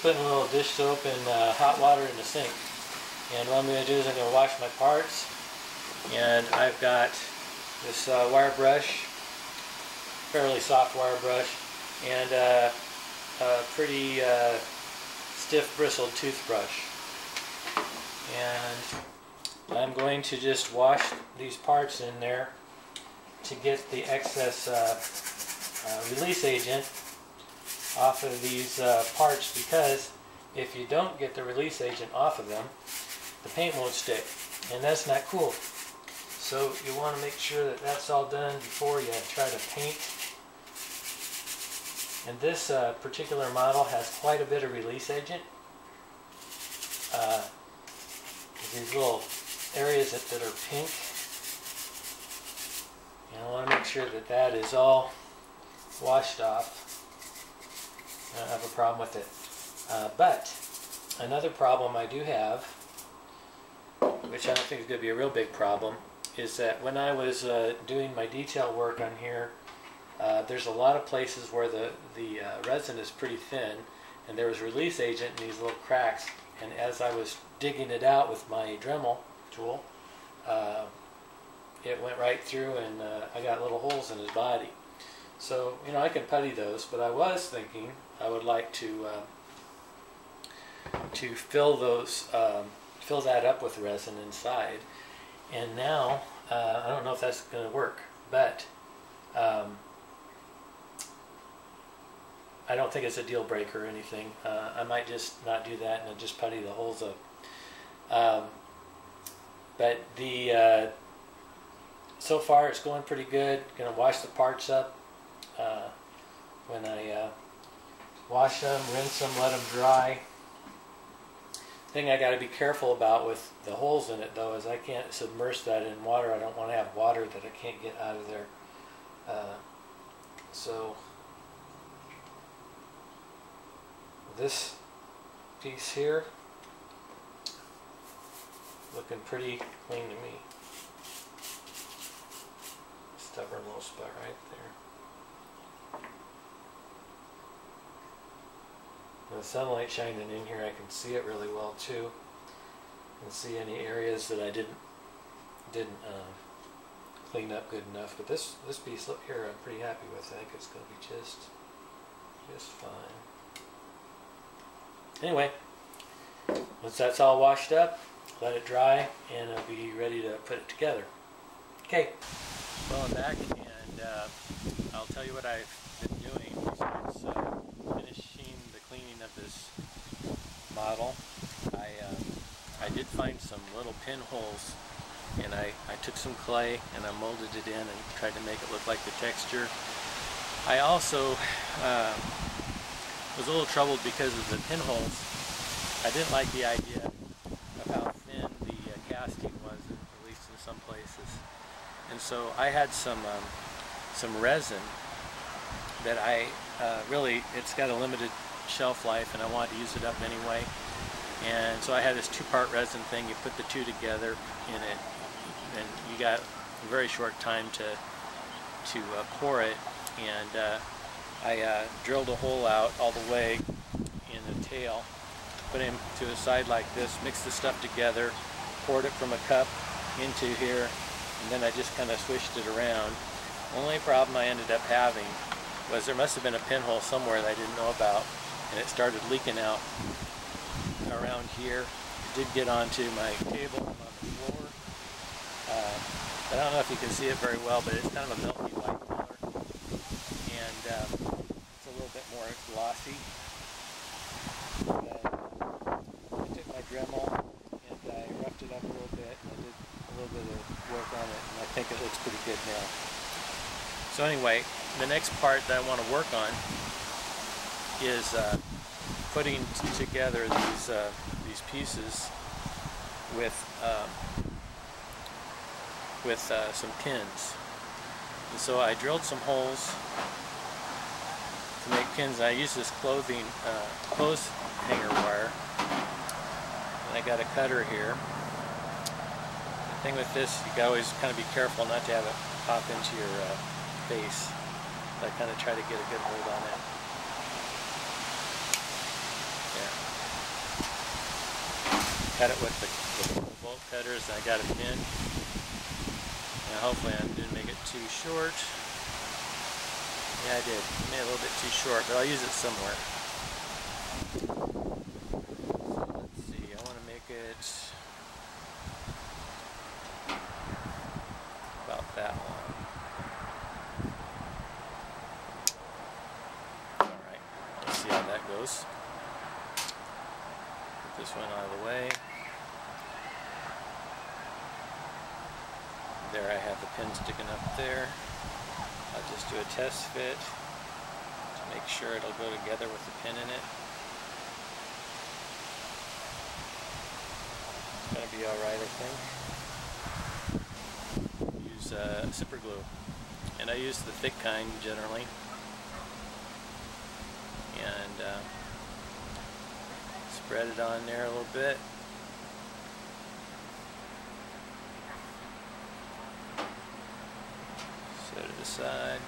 putting a little dish soap and hot water in the sink. And what I'm going to do is I'm going to wash my parts. And I've got this wire brush, fairly soft wire brush, and a pretty stiff bristled toothbrush. And I'm going to just wash these parts in there to get the excess release agent off of these parts, because if you don't get the release agent off of them, the paint won't stick, and that's not cool. So you want to make sure that that's all done before you try to paint. And this particular model has quite a bit of release agent. These little areas that are pink. And I want to make sure that that is all washed off. I don't have a problem with it. But another problem I do have, which I don't think is going to be a real big problem, is that when I was doing my detail work on here, there's a lot of places where the resin is pretty thin, and there was release agent in these little cracks, and as I was digging it out with my Dremel tool, it went right through, and I got little holes in his body. So, you know, I can putty those, but I was thinking I would like to fill those, fill that up with resin inside. And now, I don't know if that's going to work, but I don't think it's a deal breaker or anything. I might just not do that and just putty the holes up. But the so far it's going pretty good. Going to wash the parts up. When I wash them, rinse them, let them dry. Thing I got to be careful about with the holes in it, though, is I can't submerge that in water. I don't want to have water that I can't get out of there. So this piece here, looking pretty clean to me. Stubborn little spot right there. The sunlight shining in here, I can see it really well too, and see any areas that I didn't clean up good enough. But this piece up here, I'm pretty happy with. I think it's going to be just fine. Anyway, once that's all washed up, let it dry, and I'll be ready to put it together. Okay, well, I'm back, and I'll tell you what I've been doing besides finishing the cleaning of this model. I did find some little pinholes, and I took some clay and I molded it in and tried to make it look like the texture. I also was a little troubled because of the pinholes. I didn't like the idea of how thin the casting was, at least in some places. And so I had some resin that I really, it's got a limited shelf life, and I wanted to use it up anyway. And so I had this two-part resin thing. You put the two together in it, and you got a very short time to pour it. And I drilled a hole out all the way in the tail, put him to the side like this, mixed the stuff together, poured it from a cup into here, and then I just kind of swished it around. The only problem I ended up having was there must have been a pinhole somewhere that I didn't know about, and it started leaking out around here. It did get onto my table on the floor. But I don't know if you can see it very well, but it's kind of a milky white color, and it's a little bit more glossy. I took my Dremel and I roughed it up a little bit, and I did a little bit of work on it, and I think it looks pretty good now. So anyway, the next part that I want to work on is putting together these pieces with some pins. And so I drilled some holes to make pins. I used this clothes hanger wire, and I got a cutter here. The thing with this, you gotta always kind of be careful not to have it pop into your face. So I kind of try to get a good hold on it. Yeah. cut it with the bolt cutters, and I got a pin. And hopefully I didn't make it too short. Yeah, I did. I made it a little bit too short, but I'll use it somewhere. So let's see, I want to make it about that long. Alright, let's see how that goes. Put this one out of the way. There I have the pin sticking up there. I'll just do a test fit to make sure it'll go together with the pin in it. It's going to be alright, I think. Use super glue. And I use the thick kind generally. And spread it on there a little bit. Set it aside.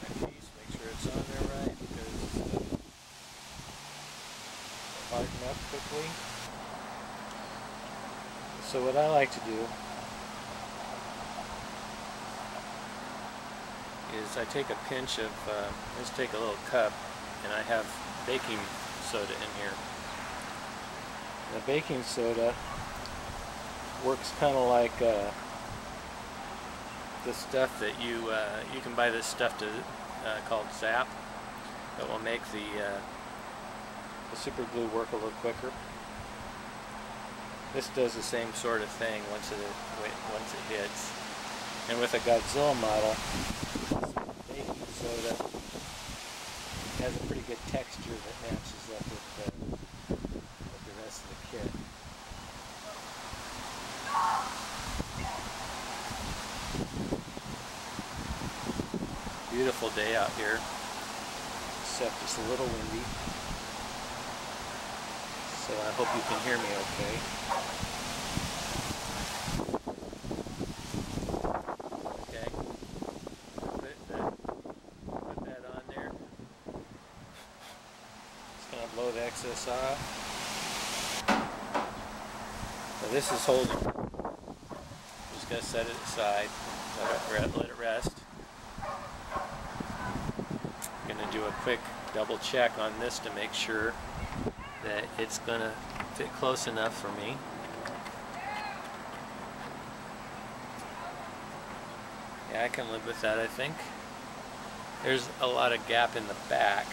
Take my piece, make sure it's on there right, because it'll harden up quickly. So what I like to do is I take a pinch of, let's take a little cup, and I have baking soda in here. And the baking soda works kind of like the stuff that you can buy this stuff called Zap that will make the super glue work a little quicker. This does the same sort of thing once it hits. And with a Godzilla model, baking soda has a pretty good texture that matches up with the rest of the kit. Beautiful day out here, except it's a little windy, so I hope you can hear me okay. Okay, put that on there. Just going to blow the excess off. So this is holding. Just going to set it aside, let it rest. Do a quick double check on this to make sure that it's going to fit close enough for me. Yeah, I can live with that, I think. There's a lot of gap in the back.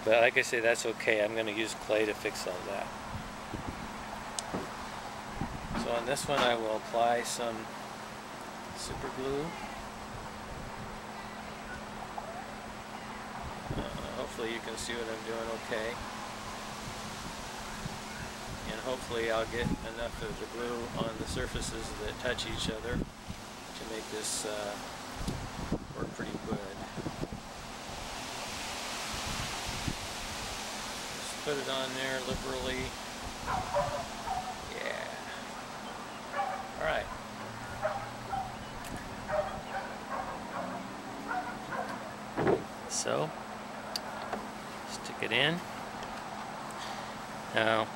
But like I say, that's okay. I'm going to use clay to fix all that. So on this one I will apply some super glue. Hopefully you can see what I'm doing okay. And hopefully I'll get enough of the glue on the surfaces that touch each other to make this work pretty good. Just put it on there liberally. Yeah. Alright. So, stick it in. Now,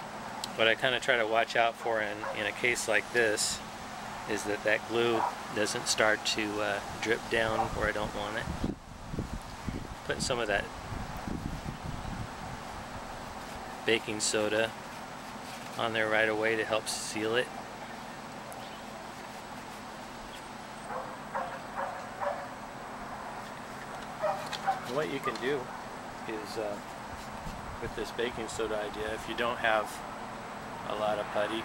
what I kind of try to watch out for in a case like this is that glue doesn't start to drip down where I don't want it. Put some of that baking soda on there right away to help seal it. What you can do is, with this baking soda idea, if you don't have a lot of putty,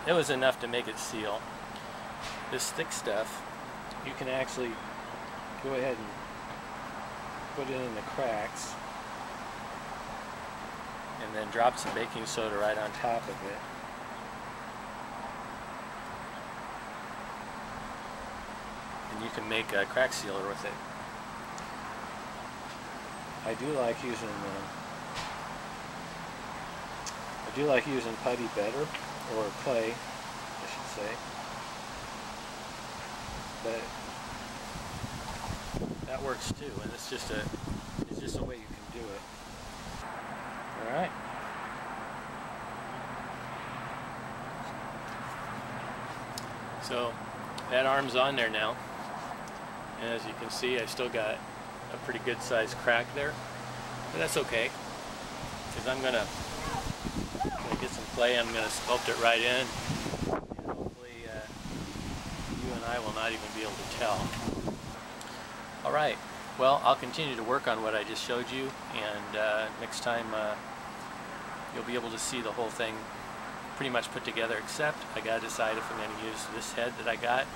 it was enough to make it seal. This thick stuff, you can actually go ahead and put it in the cracks, and then drop some baking soda right on top of it. And you can make a crack sealer with it. I do like using putty better, or clay, I should say. But that works too, and it's just a way you can do it. All right. So that arm's on there now, and as you can see, I still got a pretty good sized crack there, but that's okay, because I'm gonna get some clay. I'm gonna sculpt it right in, and hopefully you and I will not even be able to tell. All right. Well, I'll continue to work on what I just showed you, and next time you'll be able to see the whole thing pretty much put together, except I gotta decide if I'm going to use this head that I got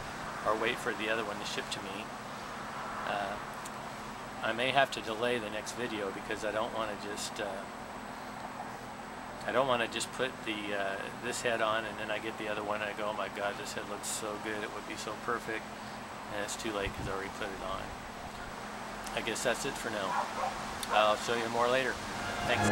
or wait for the other one to ship to me. I may have to delay the next video because I don't want to just put this head on and then I get the other one and I go, oh my god, this head looks so good, it would be so perfect, and it's too late because I already put it on. I guess that's it for now. I'll show you more later. Thanks.